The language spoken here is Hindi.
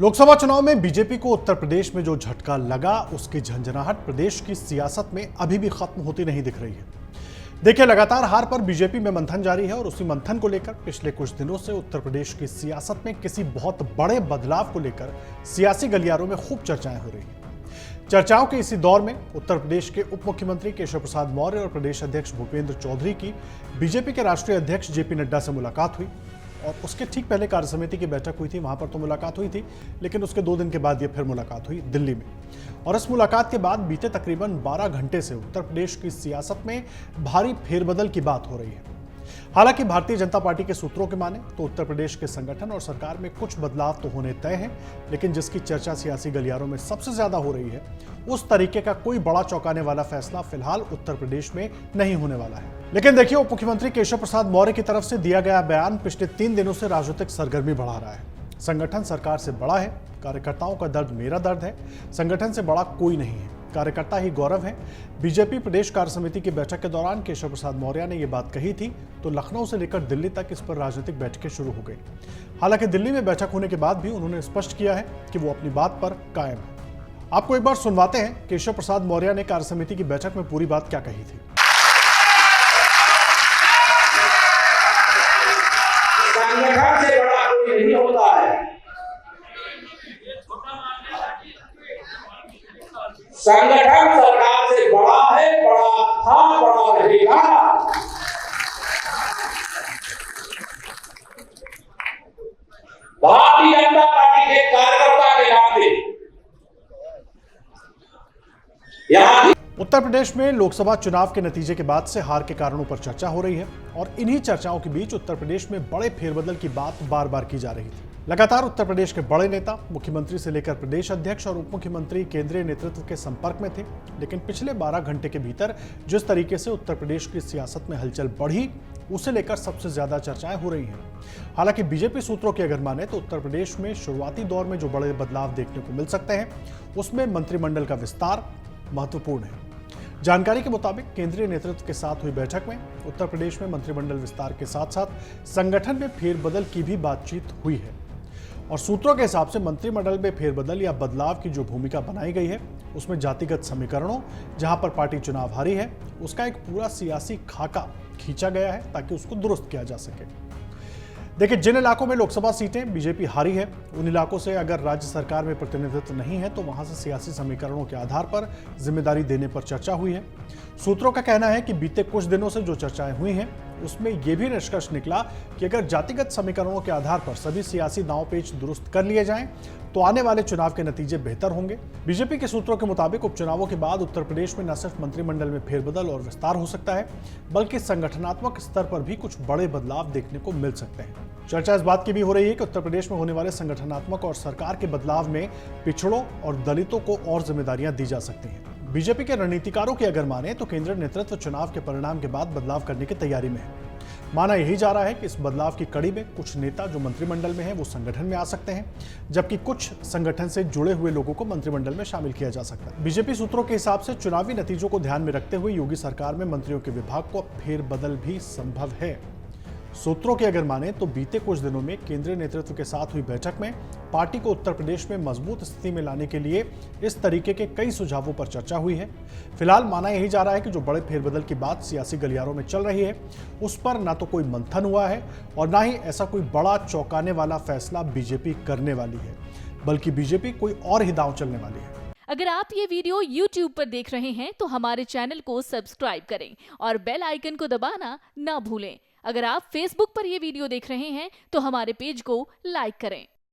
लोकसभा चुनाव में बीजेपी को उत्तर प्रदेश में जो झटका लगा, उसकी झंझनाहट प्रदेश की सियासत में अभी भी खत्म होती नहीं दिख रही है। देखिए, लगातार हार पर बीजेपी में मंथन जारी है और उसी मंथन को लेकर पिछले कुछ दिनों से उत्तर प्रदेश की सियासत में किसी बहुत बड़े बदलाव को लेकर सियासी गलियारों में खूब चर्चाएं हो रही हैं। चर्चाओं के इसी दौर में उत्तर प्रदेश के उप मुख्यमंत्री केशव प्रसाद मौर्य और प्रदेश अध्यक्ष भूपेंद्र चौधरी की बीजेपी के राष्ट्रीय अध्यक्ष जेपी नड्डा से मुलाकात हुई और उसके ठीक पहले कार्यसमिति की बैठक हुई थी। वहां पर तो मुलाकात हुई थी, लेकिन उसके 2 दिन के बाद ये फिर मुलाकात हुई दिल्ली में। और इस मुलाकात के बाद बीते तकरीबन 12 घंटे से उत्तर प्रदेश की सियासत में भारी फेरबदल की बात हो रही है। हालांकि भारतीय जनता पार्टी के सूत्रों के माने तो उत्तर प्रदेश के संगठन और सरकार में कुछ बदलाव तो होने तय हैं, लेकिन जिसकी चर्चा सियासी गलियारों में सबसे ज्यादा हो रही है, उस तरीके का कोई बड़ा चौंकाने वाला फैसला फिलहाल उत्तर प्रदेश में नहीं होने वाला है। लेकिन देखिए, उप मुख्यमंत्री केशव प्रसाद मौर्य की तरफ से दिया गया बयान पिछले 3 दिनों से राजनीतिक सरगर्मी बढ़ा रहा है। संगठन सरकार से बड़ा है, कार्यकर्ताओं का दर्द मेरा दर्द है, संगठन से बड़ा कोई नहीं है, कार्यकर्ता ही गौरव है। बीजेपी प्रदेश कार्यसमिति की बैठक के दौरान केशव प्रसाद मौर्य ने यह बात कही थी, तो लखनऊ से लेकर दिल्ली तक इस पर राजनीतिक बैठकें शुरू हो गई। हालांकि दिल्ली में बैठक होने के बाद भी उन्होंने स्पष्ट किया है कि वो अपनी बात पर कायम है। आपको एक बार सुनवाते हैं केशव प्रसाद मौर्य ने कार्यसमिति की बैठक में पूरी बात क्या कही थी। संगठन से बड़ा कोई नहीं होता है। संगठन सरकार से बड़ा है, बड़ा था, बड़ा रहेगा। भारतीय जनता पार्टी के कार्यकर्ता के नाते यहाँ उत्तर प्रदेश में लोकसभा चुनाव के नतीजे के बाद से हार के कारणों पर चर्चा हो रही है और इन्हीं चर्चाओं के बीच उत्तर प्रदेश में बड़े फेरबदल की बात बार बार की जा रही थी। लगातार उत्तर प्रदेश के बड़े नेता मुख्यमंत्री से लेकर प्रदेश अध्यक्ष और उप मुख्यमंत्री केंद्रीय नेतृत्व के संपर्क में थे, लेकिन पिछले 12 घंटे के भीतर जिस तरीके से उत्तर प्रदेश की सियासत में हलचल बढ़ी, उसे लेकर सबसे ज्यादा चर्चाएं हो रही हैं। हालांकि बीजेपी सूत्रों की अगर माने तो उत्तर प्रदेश में शुरुआती दौर में जो बड़े बदलाव देखने को मिल सकते हैं, उसमें मंत्रिमंडल का विस्तार महत्वपूर्ण है। जानकारी के मुताबिक केंद्रीय नेतृत्व के साथ हुई बैठक में उत्तर प्रदेश में मंत्रिमंडल विस्तार के साथ साथ संगठन में फेरबदल की भी बातचीत हुई है और सूत्रों के हिसाब से मंत्रिमंडल में फेरबदल या बदलाव की जो भूमिका बनाई गई है, उसमें जातिगत समीकरणों, जहां पर पार्टी चुनाव हारी है, उसका एक पूरा सियासी खाका खींचा गया है ताकि उसको दुरुस्त किया जा सके। देखिए, जिन इलाकों में लोकसभा सीटें बीजेपी हारी है, उन इलाकों से अगर राज्य सरकार में प्रतिनिधित्व नहीं है तो वहां से सियासी समीकरणों के आधार पर जिम्मेदारी देने पर चर्चा हुई है। सूत्रों का कहना है कि बीते कुछ दिनों से जो चर्चाएं हुई हैं, उसमें यह भी निष्कर्ष निकला कि अगर जातिगत समीकरणों के आधार पर सभी सियासी दांव-पेच दुरुस्त कर लिए जाएं, तो आने वाले चुनाव के नतीजे बेहतर होंगे। बीजेपी के सूत्रों के मुताबिक उपचुनावों के बाद उत्तर प्रदेश में न सिर्फ मंत्रिमंडल में फेरबदल और विस्तार हो सकता है, बल्कि संगठनात्मक स्तर पर भी कुछ बड़े बदलाव देखने को मिल सकते हैं। चर्चा इस बात की भी हो रही है कि उत्तर प्रदेश में होने वाले संगठनात्मक और सरकार के बदलाव में पिछड़ों और दलितों को और जिम्मेदारियां दी जा सकती हैं। बीजेपी के रणनीतिकारों की अगर माने तो केंद्रीय नेतृत्व चुनाव के परिणाम के बाद बदलाव करने की तैयारी में है। माना यही जा रहा है कि इस बदलाव की कड़ी में कुछ नेता जो मंत्रिमंडल में हैं, वो संगठन में आ सकते हैं, जबकि कुछ संगठन से जुड़े हुए लोगों को मंत्रिमंडल में शामिल किया जा सकता है। बीजेपी सूत्रों के हिसाब से चुनावी नतीजों को ध्यान में रखते हुए योगी सरकार में मंत्रियों के विभाग को फेरबदल भी संभव है। सूत्रों की अगर माने तो बीते कुछ दिनों में केंद्रीय नेतृत्व के साथ हुई बैठक में पार्टी को उत्तर प्रदेश में मजबूत स्थिति में लाने के लिए इस तरीके के कई सुझावों पर चर्चा हुई है। फिलहाल माना यही जा रहा है कि जो बड़े फेरबदल की बात सियासी गलियारों में चल रही है, उस पर ना तो कोई मंथन हुआ है और ना ही ऐसा कोई बड़ा चौंकाने वाला फैसला बीजेपी करने वाली है, बल्कि बीजेपी कोई और ही दांव चलने वाली है। अगर आप ये वीडियो YouTube पर देख रहे हैं तो हमारे चैनल को सब्सक्राइब करें और बेल आइकन को दबाना ना भूलें। अगर आप Facebook पर ये वीडियो देख रहे हैं तो हमारे पेज को लाइक करें।